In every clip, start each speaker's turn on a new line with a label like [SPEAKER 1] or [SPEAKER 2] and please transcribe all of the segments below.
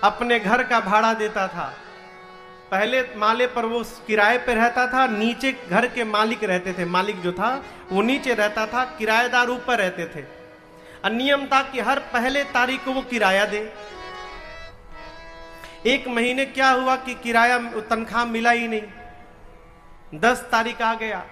[SPEAKER 1] अपने घर का भाड़ा देता था। पहले माले पर वो किराए पे रहता था, नीचे घर के मालिक रहते थे, मालिक जो था वो नीचे रहता था, किराएदार ऊपर रहते थे। और नियम था कि हर पहले तारीख को वो किराया दे। एक महीने क्या हुआ कि किराया तनख्वाह मिला ही नहीं। 10 तारीख आ गया।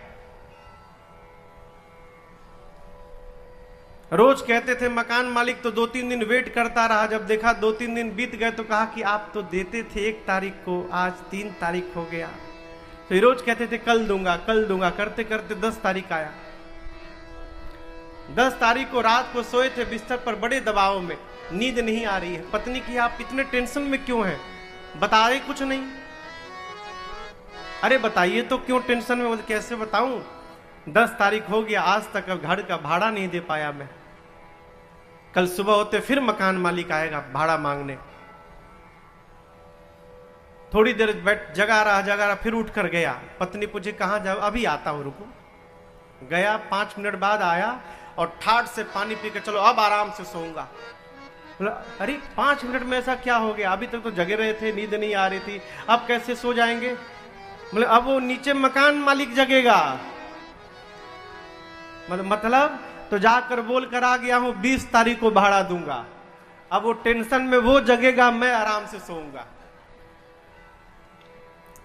[SPEAKER 1] रोज कहते थे मकान मालिक, तो 2-3 दिन वेट करता रहा। जब देखा 2-3 दिन बीत गए तो कहा कि आप तो देते थे 1 तारीख को, आज 3 तारीख हो गया। तो रोज कहते थे कल दूंगा कल दूंगा, करते करते 10 तारीख आया। 10 तारीख को रात को सोए थे बिस्तर पर बड़े दबाव में, नींद नहीं आ रही है। पत्नी की आप इतने टेंशन में क्यों हैं, बता रहे कुछ नहीं। अरे बताइए तो क्यों टेंशन में। कैसे बताऊं, 10 तारीख हो गया, आज तक अब घर का भाड़ा नहीं दे पाया मैं। कल सुबह होते फिर मकान मालिक आएगा भाड़ा मांगने। थोड़ी देर जगा रहा, फिर उठ कर गया। पत्नी पूछे कहां जाओ, अभी आता हूं रुको। गया, 5 मिनट बाद आया और ठाट से पानी पी के, चलो अब आराम से सोऊंगा। बोला अरे 5 मिनट में ऐसा क्या हो गया, अभी तक तो जगे रहे थे, नींद नहीं आ रही थी, अब कैसे सो जाएंगे। बोले अब वो नीचे मकान मालिक जगेगा। मतलब तो जाकर बोल कर आ गया हूं 20 तारीख को भाड़ा दूंगा। अब वो टेंशन में वो जगेगा, मैं आराम से सोऊंगा।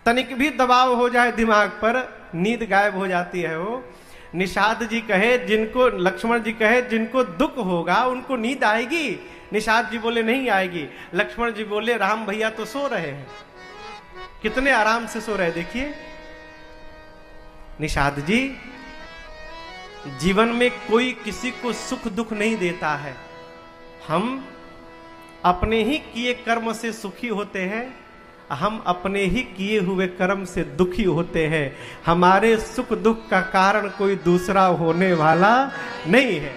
[SPEAKER 1] तनिक भी दबाव हो जाए दिमाग पर, नींद गायब हो जाती है। वो निषाद जी कहे जिनको, लक्ष्मण जी कहे जिनको दुख होगा उनको नींद आएगी। निषाद जी बोले नहीं आएगी। लक्ष्मण जी बोले राम भैया तो सो रहे हैं, कितने आराम से सो रहे देखिए। निषाद जी, जीवन में कोई किसी को सुख दुख नहीं देता है। हम अपने ही किए कर्म से सुखी होते हैं, हम अपने ही किए हुए कर्म से दुखी होते हैं। हमारे सुख दुख का कारण कोई दूसरा होने वाला नहीं है।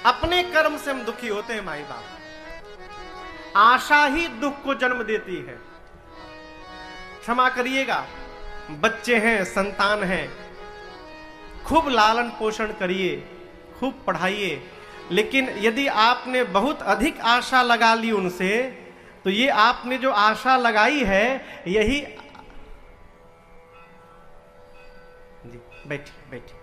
[SPEAKER 1] अपने कर्म से हम दुखी होते हैं। माई बाप, आशा ही दुख को जन्म देती है। क्षमा करिएगा, बच्चे हैं, संतान हैं, खूब लालन पोषण करिए, खूब पढ़ाइए, लेकिन यदि आपने बहुत अधिक आशा लगा ली उनसे, तो ये आपने जो आशा लगाई है यही। जी बैठिए बैठिए।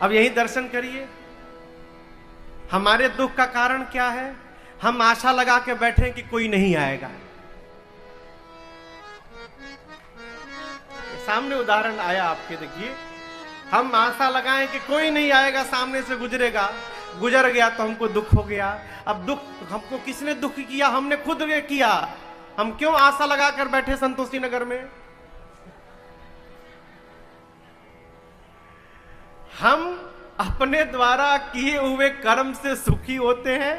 [SPEAKER 1] अब यही दर्शन करिए, हमारे दुख का कारण क्या है। हम आशा लगा के बैठे कि कोई नहीं आएगा। सामने उदाहरण आया आपके, देखिए, हम आशा लगाएं कि कोई नहीं आएगा, सामने से गुजरेगा, गुजर गया तो हमको दुख हो गया। अब दुख हमको किसने दुख किया, हमने खुद ने किया। हम क्यों आशा लगा कर बैठे संतोषी नगर में। हम अपने द्वारा किए हुए कर्म से सुखी होते हैं,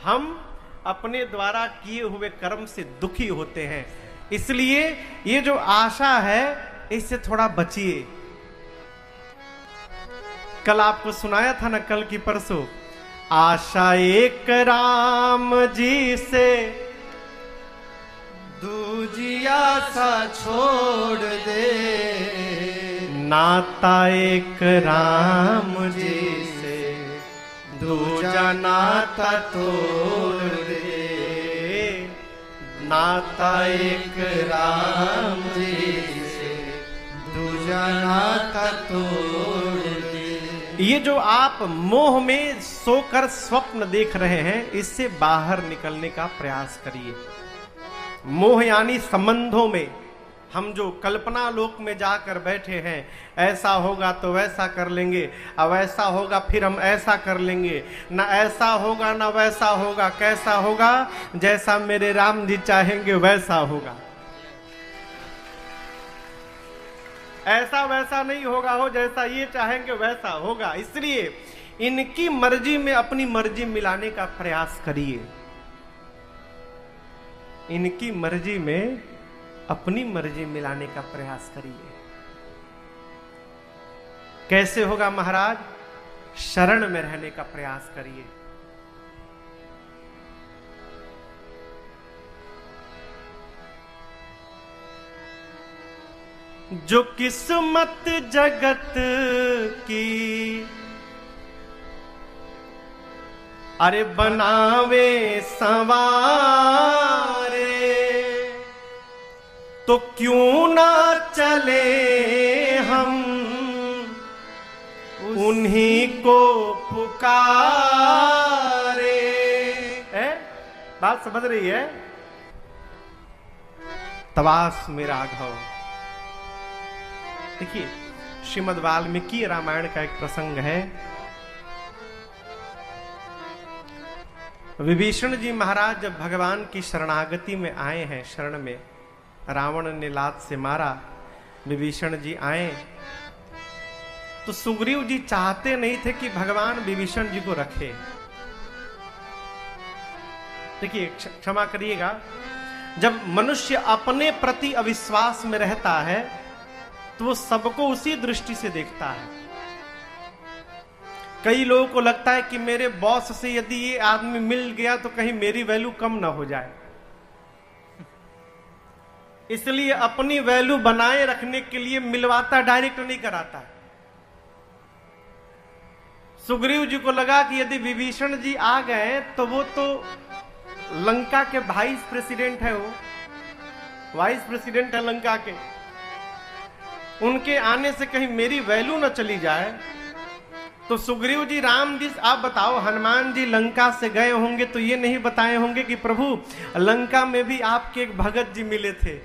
[SPEAKER 1] हम अपने द्वारा किए हुए कर्म से दुखी होते हैं। इसलिए ये जो आशा है इससे थोड़ा बचिए। कल आपको सुनाया था ना, कल की परसों, आशा एक राम जी से दूजी आशा छोड़ दे, नाता एक राम जी से दूजा नाता तोड़ दे, नाता एक राम जी से दूजा नाता तोड़ दे। ये जो आप मोह में सोकर स्वप्न देख रहे हैं, इससे बाहर निकलने का प्रयास करिए। मोह यानी संबंधों में हम जो कल्पना लोक में जाकर बैठे हैं, ऐसा होगा तो वैसा कर लेंगे, अब ऐसा होगा फिर हम ऐसा कर लेंगे, ना ऐसा होगा ना वैसा होगा, कैसा होगा, जैसा मेरे राम जी चाहेंगे वैसा होगा। ऐसा वैसा नहीं होगा, हो जैसा ये चाहेंगे वैसा होगा। इसलिए इनकी मर्जी में अपनी मर्जी मिलाने का प्रयास करिए। इनकी मर्जी में अपनी मर्जी मिलाने का प्रयास करिए। कैसे होगा महाराज? शरण में रहने का प्रयास करिए। जो किस्मत जगत की अरे बनावे संवारे, तो क्यों ना चले हम उन्हीं को पुकारे। है बात समझ रही है? तवास में राघव। देखिए श्रीमद् वाल्मीकि रामायण का एक प्रसंग है। विभीषण जी महाराज जब भगवान की शरणागति में आए हैं, शरण में, रावण ने लात से मारा, विभीषण जी आए तो सुग्रीव जी चाहते नहीं थे कि भगवान विभीषण जी को रखे। देखिए क्षमा करिएगा, जब मनुष्य अपने प्रति अविश्वास में रहता है तो वो सबको उसी दृष्टि से देखता है। कई लोगों को लगता है कि मेरे बॉस से यदि ये आदमी मिल गया तो कहीं मेरी वैल्यू कम ना हो जाए, इसलिए अपनी वैल्यू बनाए रखने के लिए मिलवाता, डायरेक्ट नहीं कराता। सुग्रीव जी को लगा कि यदि विभीषण जी आ गए तो वो तो लंका के वाइस प्रेसिडेंट है, वो वाइस प्रेसिडेंट है लंका के, उनके आने से कहीं मेरी वैल्यू न चली जाए। तो सुग्रीव जी, राम जी आप बताओ, हनुमान जी लंका से गए होंगे तो ये नहीं बताए होंगे कि प्रभु लंका में भी आपके एक भगत जी मिले थे,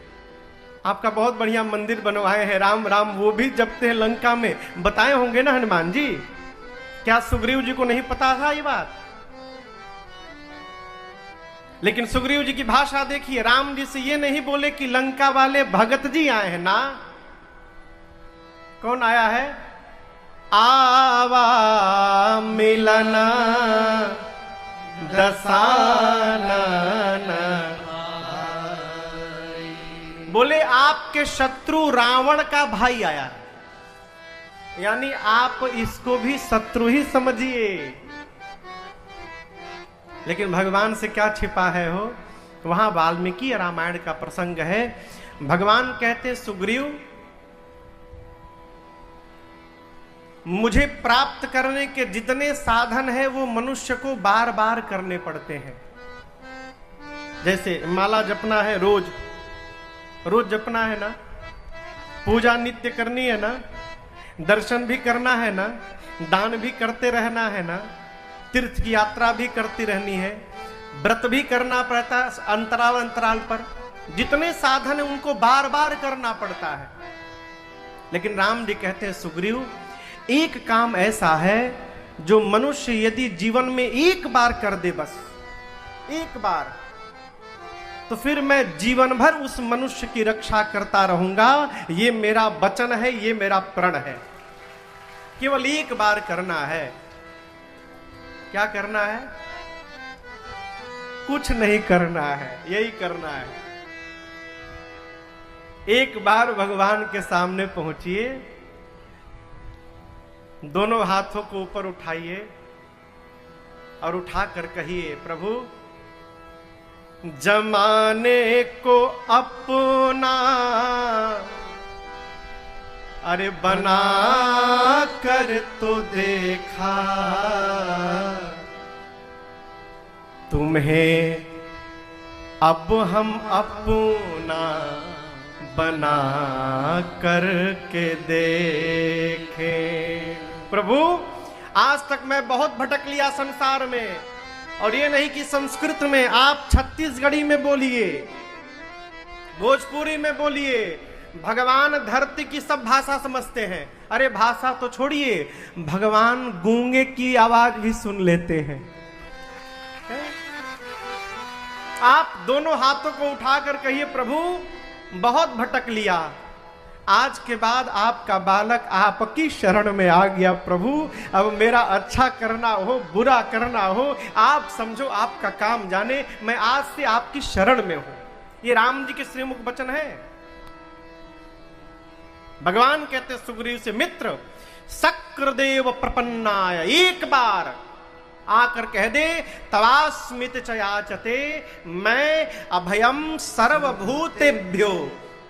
[SPEAKER 1] आपका बहुत बढ़िया मंदिर बनवाए हैं, राम राम वो भी जपते हैं लंका में, बताए होंगे ना हनुमान जी। क्या सुग्रीव जी को नहीं पता था ये बात? लेकिन सुग्रीव जी की भाषा देखिए, राम जी से ये नहीं बोले कि लंका वाले भगत जी आए हैं ना। कौन आया है? आवा मिलना दसानन, बोले आपके शत्रु रावण का भाई आया है, यानी आप इसको भी शत्रु ही समझिए। लेकिन भगवान से क्या छिपा है हो? वहां वाल्मीकि रामायण का प्रसंग है। भगवान कहते सुग्रीव, मुझे प्राप्त करने के जितने साधन है वो मनुष्य को बार बार करने पड़ते हैं। जैसे माला जपना है, रोज रोज जपना है ना, पूजा नित्य करनी है ना, दर्शन भी करना है ना, दान भी करते रहना है ना, तीर्थ की यात्रा भी करती रहनी है, व्रत भी करना पड़ता है अंतराल अंतराल पर, जितने साधन है उनको बार बार करना पड़ता है। लेकिन राम जी कहते हैं सुग्रीव, एक काम ऐसा है जो मनुष्य यदि जीवन में एक बार कर दे, बस एक बार, तो फिर मैं जीवन भर उस मनुष्य की रक्षा करता रहूंगा। ये मेरा वचन है, ये मेरा प्रण है। केवल एक बार करना है। क्या करना है? कुछ नहीं करना है, यही करना है। एक बार भगवान के सामने पहुंचिए, दोनों हाथों को ऊपर उठाइए और उठाकर कहिए, प्रभु जमाने को अपना अरे बना कर तो देखा, तुम्हें अब हम अपना बना कर के देखें। प्रभु आज तक मैं बहुत भटक लिया संसार में, और ये नहीं कि संस्कृत में, आप छत्तीसगढ़ी में बोलिए, भोजपुरी में बोलिए, भगवान धरती की सब भाषा समझते हैं। अरे भाषा तो छोड़िए, भगवान गूंगे की आवाज भी सुन लेते हैं। आप दोनों हाथों को उठाकर कहिए, प्रभु बहुत भटक लिया, आज के बाद आपका बालक आपकी शरण में आ गया। प्रभु अब मेरा अच्छा करना हो, बुरा करना हो, आप समझो, आपका काम जाने, मैं आज से आपकी शरण में हूं। ये राम जी के श्रीमुख वचन है। भगवान कहते सुग्रीव से, मित्र शक्रदेव प्रपन्नाय, एक बार आकर कह दे, तवास्मित चयाचते, मैं अभयम सर्वभूतेभ्यो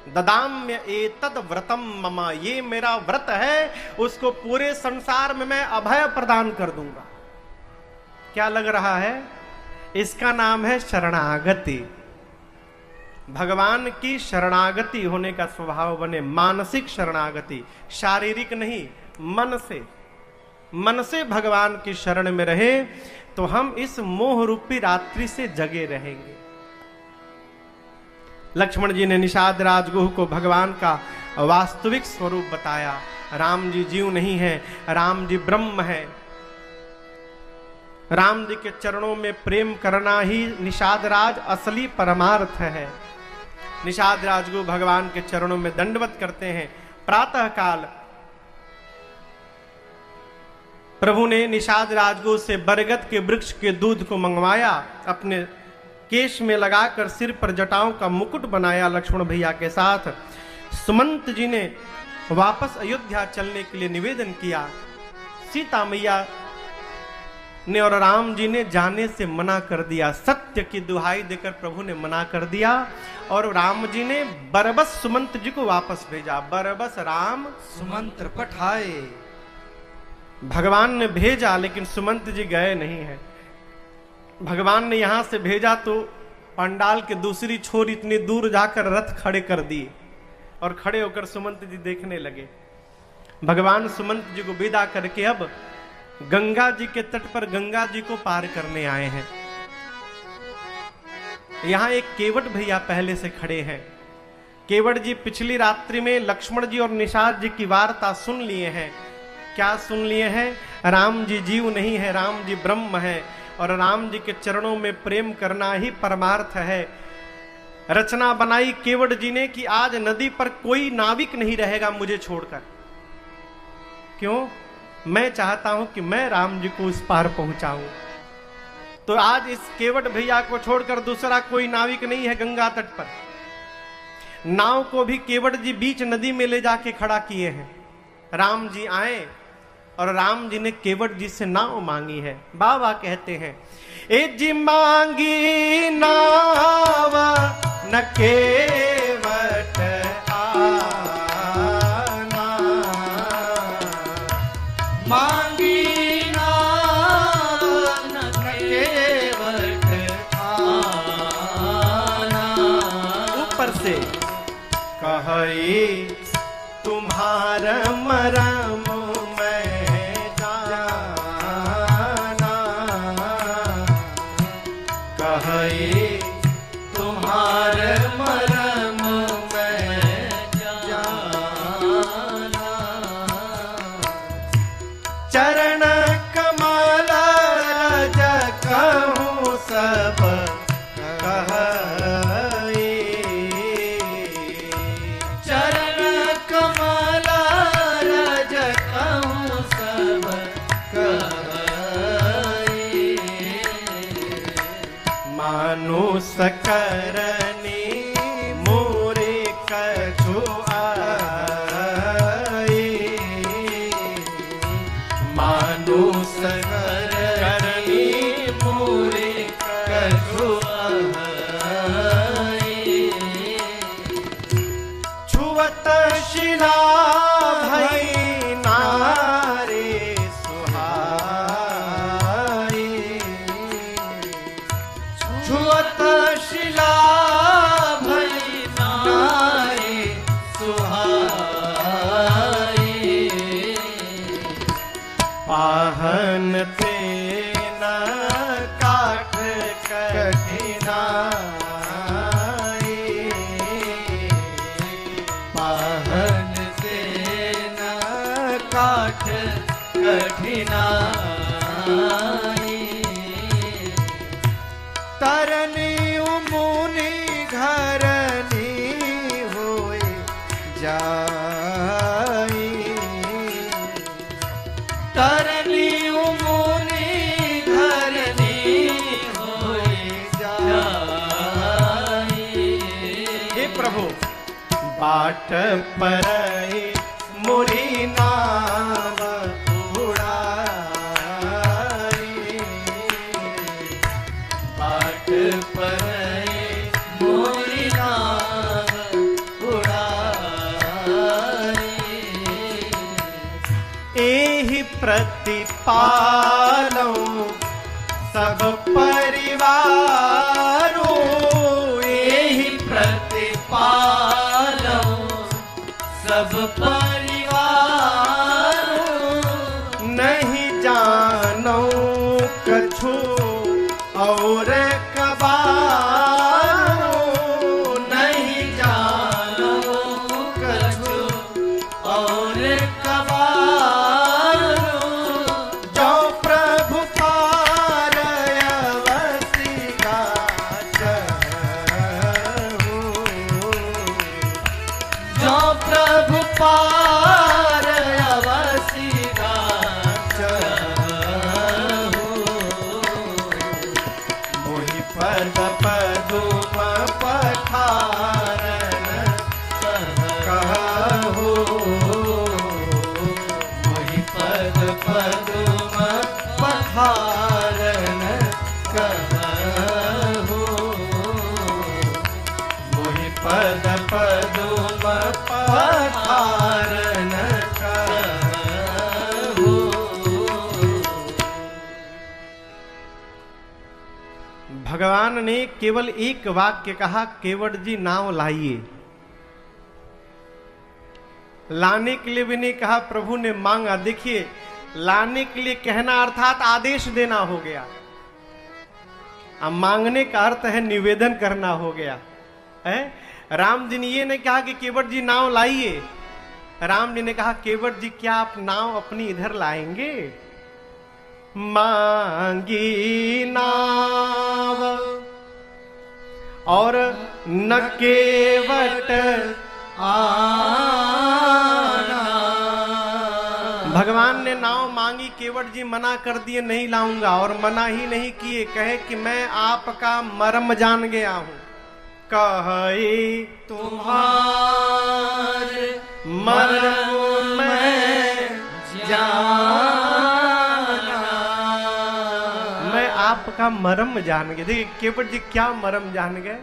[SPEAKER 1] ददाम्य एतद व्रतम मम, ये मेरा व्रत है, उसको पूरे संसार में मैं अभय प्रदान कर दूंगा। क्या लग रहा है? इसका नाम है शरणागति। भगवान की शरणागति होने का स्वभाव बने, मानसिक शरणागति, शारीरिक नहीं, मन से। मन से भगवान की शरण में रहे तो हम इस मोह रूपी रात्रि से जगे रहेंगे। लक्ष्मण जी ने निषाद राजगुह को भगवान का वास्तविक स्वरूप बताया। राम जी जीव नहीं है, राम जी ब्रह्म है। राम जी के चरणों में प्रेम करना ही निषाद राज असली परमार्थ है। निषाद राजगुह भगवान के चरणों में दंडवत करते हैं। प्रातः काल प्रभु ने निषाद राजगुह से बरगद के वृक्ष के दूध को मंगवाया, अपने केश में लगाकर सिर पर जटाओं का मुकुट बनाया लक्ष्मण भैया के साथ। सुमंत जी ने वापस अयोध्या चलने के लिए निवेदन किया। सीता मैया ने और राम जी ने जाने से मना कर दिया। सत्य की दुहाई देकर प्रभु ने मना कर दिया और राम जी ने बरबस सुमंत जी को वापस भेजा। बरबस राम
[SPEAKER 2] सुमंत्र पठाए।
[SPEAKER 1] भगवान ने भेजा लेकिन सुमंत जी गए नहीं है। भगवान ने यहां से भेजा तो पंडाल के दूसरी छोर इतनी दूर जाकर रथ खड़े कर दिए और खड़े होकर सुमंत जी देखने लगे। भगवान सुमंत जी को विदा करके अब गंगा जी के तट पर गंगा जी को पार करने आए हैं। यहां एक केवट भैया पहले से खड़े हैं। केवट जी पिछली रात्रि में लक्ष्मण जी और निषाद जी की वार्ता सुन लिए हैं। क्या सुन लिए हैं? राम जी जीव नहीं है, राम जी ब्रह्म है और राम जी के चरणों में प्रेम करना ही परमार्थ है। रचना बनाई केवट जी ने कि आज नदी पर कोई नाविक नहीं रहेगा मुझे छोड़कर। क्यों? मैं चाहता हूं कि मैं राम जी को उस पार पहुंचाऊं। तो आज इस केवट भैया को छोड़कर दूसरा कोई नाविक नहीं है गंगा तट पर। नाव को भी केवट जी बीच नदी में ले जाके खड़ा किए हैं। राम जी आए और राम जी ने केवट जी से नाव मांगी है। बाबा कहते हैं, ए जी मांगी नाव न केवट आना,
[SPEAKER 2] मांगी नाव न केवट आना।
[SPEAKER 1] ऊपर से कहे तुम्हारा मरम
[SPEAKER 2] तुम्हारे मरम में जाना।
[SPEAKER 1] चरण कमल रज कहूँ सब कहे,
[SPEAKER 2] चरण कमल रज कहूँ सब कहे।
[SPEAKER 1] मानुष करनी मोरे कछु आए,
[SPEAKER 2] मानुष करनी मोरे कछु आए।
[SPEAKER 1] छुअत शिला भई नारे सुहाए,
[SPEAKER 2] छुअत शिला भई नारे सुहाए।
[SPEAKER 1] पाहन ते न काठ कठिनाई,
[SPEAKER 2] पाहन से न काठ कठिनाई।
[SPEAKER 1] तरनी मुनि घरनी होए जाई,
[SPEAKER 2] तरनी मुनि घरनी होए जाई।
[SPEAKER 1] हे प्रभु बाट पर मुरी नाम उड़ाई,
[SPEAKER 2] बाट पर मोरी नाव उड़ा।
[SPEAKER 1] प्रतिपालो सब परिवारों,
[SPEAKER 2] यही प्रतिपालो सब परिवारों।
[SPEAKER 1] नहीं जानो कछु और कबारो,
[SPEAKER 2] नहीं जानो कछु और कबारो।
[SPEAKER 1] जो प्रभु पार अवसि गाचहु,
[SPEAKER 2] जो प्रभु पार अवसि गाचहु।
[SPEAKER 1] मोहि पद पदुम पठारन कहु,
[SPEAKER 2] मोहि पद पदुम
[SPEAKER 1] पठारन
[SPEAKER 2] कहु।
[SPEAKER 1] मोहि पद पदुम पठारन कहु। भगवान ने केवल एक वाक्य कहा, केवट जी नाव लाइए। लाने के लिए भी नहीं कहा, प्रभु ने मांगा। देखिए, लाने के लिए कहना अर्थात आदेश देना हो गया, अब मांगने का अर्थ है निवेदन करना हो गया है। राम जी ने ये नहीं कहा कि केवट जी नाव लाइए, राम जी ने कहा केवट जी क्या आप नाव अपनी इधर लाएंगे? मांगी नाव और न केवट
[SPEAKER 2] आना।
[SPEAKER 1] भगवान ने नाव मांगी, केवट जी मना कर दिए नहीं लाऊंगा, और मना ही नहीं किए, कहे कि मैं आपका मर्म जान गया हूं। कहे
[SPEAKER 2] तुम्हारे
[SPEAKER 1] मर्म
[SPEAKER 2] मैं जाना।
[SPEAKER 1] मैं आपका मर्म जान गया। देखिए केवट जी क्या मर्म जान गए।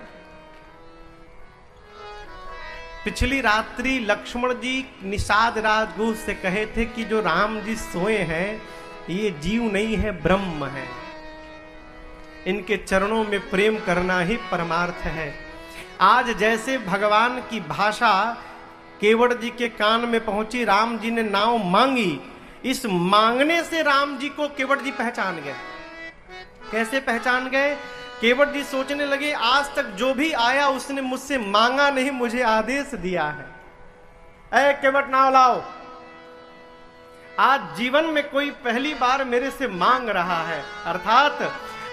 [SPEAKER 1] पिछली रात्रि लक्ष्मण जी निषाद राजगुह से कहे थे कि जो राम जी सोए हैं ये जीव नहीं है, ब्रह्म है, इनके चरणों में प्रेम करना ही परमार्थ है। आज जैसे भगवान की भाषा केवट जी के कान में पहुंची, राम जी ने नाव मांगी, इस मांगने से राम जी को केवट जी पहचान गए। कैसे पहचान गए? केवट जी सोचने लगे आज तक जो भी आया उसने मुझसे मांगा नहीं, मुझे आदेश दिया है। ऐ केवट नाव लाओ। आज जीवन में कोई पहली बार मेरे से मांग रहा है, अर्थात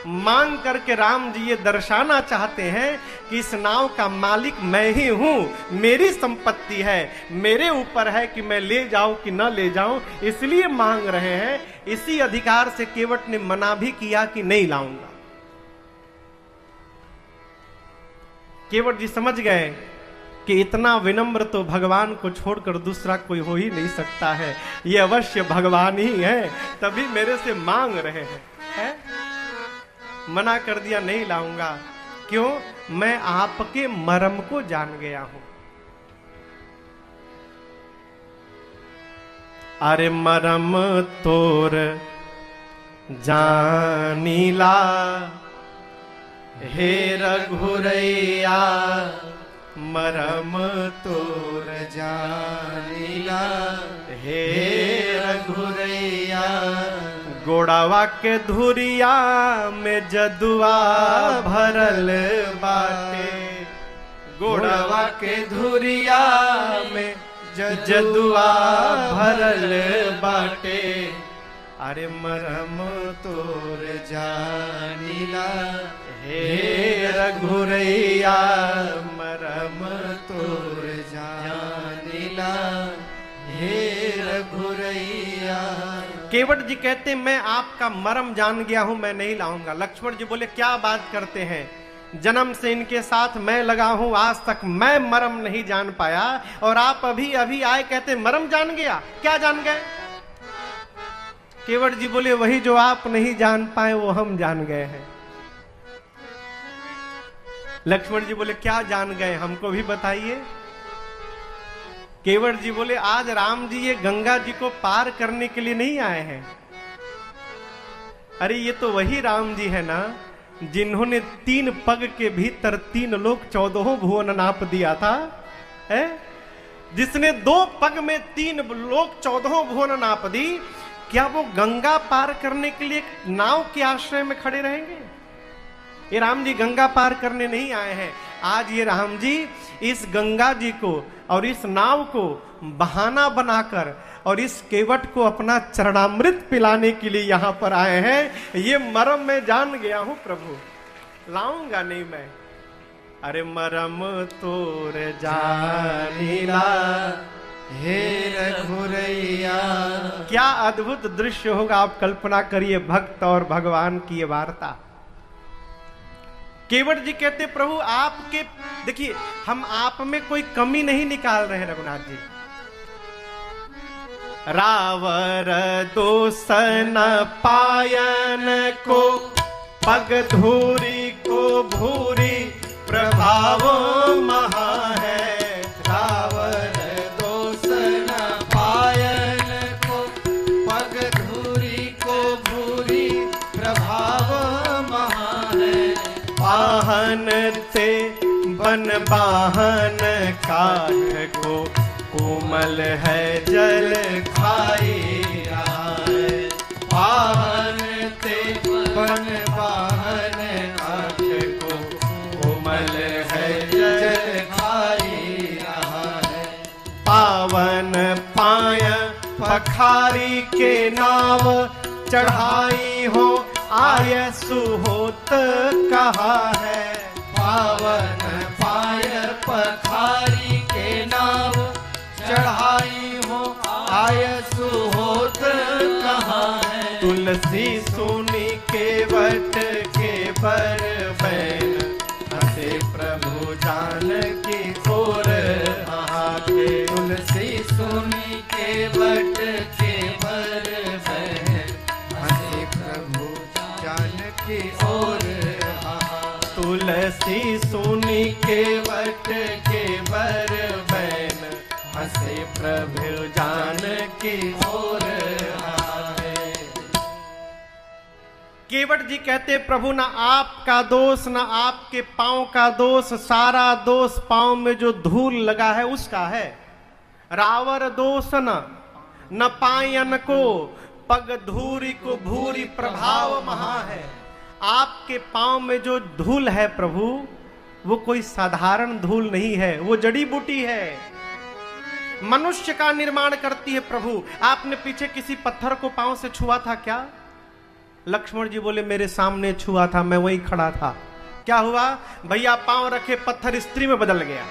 [SPEAKER 1] मांग करके राम जी ये दर्शाना चाहते हैं कि इस नाव का मालिक मैं ही हूं, मेरी संपत्ति है, मेरे ऊपर है कि मैं ले जाऊं कि न ले जाऊं, इसलिए मांग रहे हैं। इसी अधिकार से केवट ने मना भी किया कि नहीं लाऊंगा। केवट जी समझ गए कि इतना विनम्र तो भगवान को छोड़कर दूसरा कोई हो ही नहीं सकता है, ये अवश्य भगवान ही है, तभी मेरे से मांग रहे हैं, है? मना कर दिया नहीं लाऊंगा। क्यों? मैं आपके मर्म को जान गया हूं। अरे मर्म तोर जानीला हे रघुरैया, मर्म तोर
[SPEAKER 2] जानीला
[SPEAKER 1] हे
[SPEAKER 2] रघुरैया।
[SPEAKER 1] गोड़ावा के धुरिया में जदुआ भरल बाटे,
[SPEAKER 2] गोड़वा के धुरिया में
[SPEAKER 1] जदुआ भरल बाटे। अरे मरम तोर
[SPEAKER 2] जानीला
[SPEAKER 1] हे रघुरैया, मरम
[SPEAKER 2] तोर जानीला हे रघुरैया।
[SPEAKER 1] केवट जी कहते मैं आपका मर्म जान गया हूं, मैं नहीं लाऊंगा। लक्ष्मण जी बोले क्या बात करते हैं, जन्म से इनके साथ मैं लगा हूं, आज तक मैं मर्म नहीं जान पाया, और आप अभी अभी आए कहते मर्म जान गया। क्या जान गए? केवट जी बोले वही जो आप नहीं जान पाए वो हम जान गए हैं। लक्ष्मण जी बोले क्या जान गए, हमको भी बताइए। केवट जी बोले आज राम जी ये गंगा जी को पार करने के लिए नहीं आए हैं। अरे ये तो वही राम जी है ना जिन्होंने 3 पग के भीतर 3 लोक 14 भुवन नाप दिया था, है? जिसने 2 पग में 3 लोक 14 भुवन नाप दी, क्या वो गंगा पार करने के लिए नाव के आश्रय में खड़े रहेंगे? ये राम जी गंगा पार करने नहीं आए हैं। आज ये राम जी इस गंगा जी को और इस नाव को बहाना बनाकर और इस केवट को अपना चरणामृत पिलाने के लिए यहां पर आए हैं। ये मरम मैं जान गया हूं प्रभु, लाऊंगा नहीं मैं। अरे मरम तोर जानीला
[SPEAKER 2] हे रघुरैया।
[SPEAKER 1] क्या अद्भुत दृश्य होगा, आप कल्पना करिए भक्त और भगवान की ये वार्ता। केवट जी कहते प्रभु आपके, देखिए हम आप में कोई कमी नहीं निकाल रहे हैं रघुनाथ जी। रावर दोसन पायन को पग धूरी को भूरी प्रभाव महा है।
[SPEAKER 2] रावर दोसन पायन को पग धूरी को भूरी प्रभाव महा है।
[SPEAKER 1] वाहन से बन बाहन काठ को कोमल है जल खाई रहा है।
[SPEAKER 2] वाहन से बन वाहन काठ को कोमल है जल खाई रहा है।
[SPEAKER 1] पावन पाय पखारी के नाव चढ़ाई हो आय सुहोत कहा है।
[SPEAKER 2] पावन पाय पखारी के नाव चढ़ाई हो आय सुहोत कहा है।
[SPEAKER 1] तुलसी सुनी केवट के बर बैन हसे प्रभु जान की ओर आके।
[SPEAKER 2] तुलसी सुनी केवट के बर बैन हसे प्रभु जान की ओर।
[SPEAKER 1] तुलसी सुनी केवट के बर बैन हसे प्रभु जान की ओर आए। केवट जी कहते प्रभु ना आपका दोष ना आपके पांव का दोष, सारा दोष पांव में जो धूल लगा है उसका है। रावर दोष न पायन को पग धूरी को भूरी प्रभाव महा है। आपके पांव में जो धूल है प्रभु वो कोई साधारण धूल नहीं है, वो जड़ी बूटी है, मनुष्य का निर्माण करती है प्रभु। आपने पीछे किसी पत्थर को पांव से छुआ था क्या? लक्ष्मण जी बोले मेरे सामने छुआ था, मैं वहीं खड़ा था। क्या हुआ भैया? पांव रखे पत्थर स्त्री में बदल गया।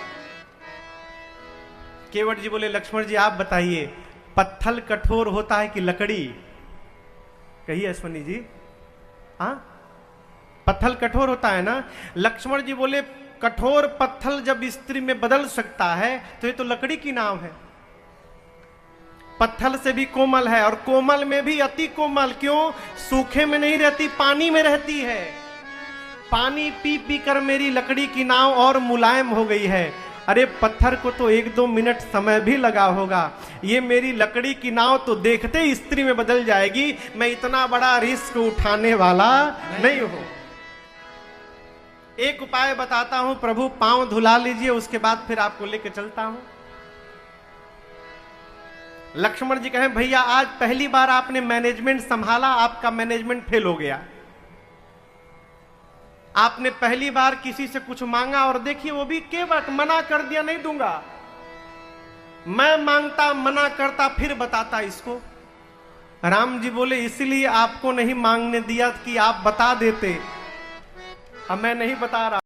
[SPEAKER 1] केवट जी बोले लक्ष्मण जी आप बताइए पत्थर कठोर होता है कि लकड़ी? कहिए अश्वनी जी, हाँ पत्थर कठोर होता है ना। लक्ष्मण जी बोले कठोर पत्थर जब स्त्री में बदल सकता है तो ये तो लकड़ी की नाव है। पत्थर से भी कोमल है और कोमल में भी अति कोमल। क्यों? सूखे में नहीं रहती, पानी में रहती है। पानी पी पी कर मेरी लकड़ी की नाव और मुलायम हो गई है। अरे पत्थर को तो 1-2 मिनट समय भी लगा होगा, ये मेरी लकड़ी की नाव तो देखते ही स्त्री में बदल जाएगी। मैं इतना बड़ा रिस्क उठाने वाला नहीं हूं। एक उपाय बताता हूं प्रभु, पांव धुला लीजिए उसके बाद फिर आपको लेके चलता हूं। लक्ष्मण जी कहें भैया आज पहली बार आपने मैनेजमेंट संभाला, आपका मैनेजमेंट फेल हो गया। आपने पहली बार किसी से कुछ मांगा और देखिए वो भी केवट मना कर दिया, नहीं दूंगा। मैं मांगता, मना करता, फिर बताता इसको। राम जी बोले इसलिए आपको नहीं मांगने दिया कि आप बता देते। अब मैं नहीं बता रहा।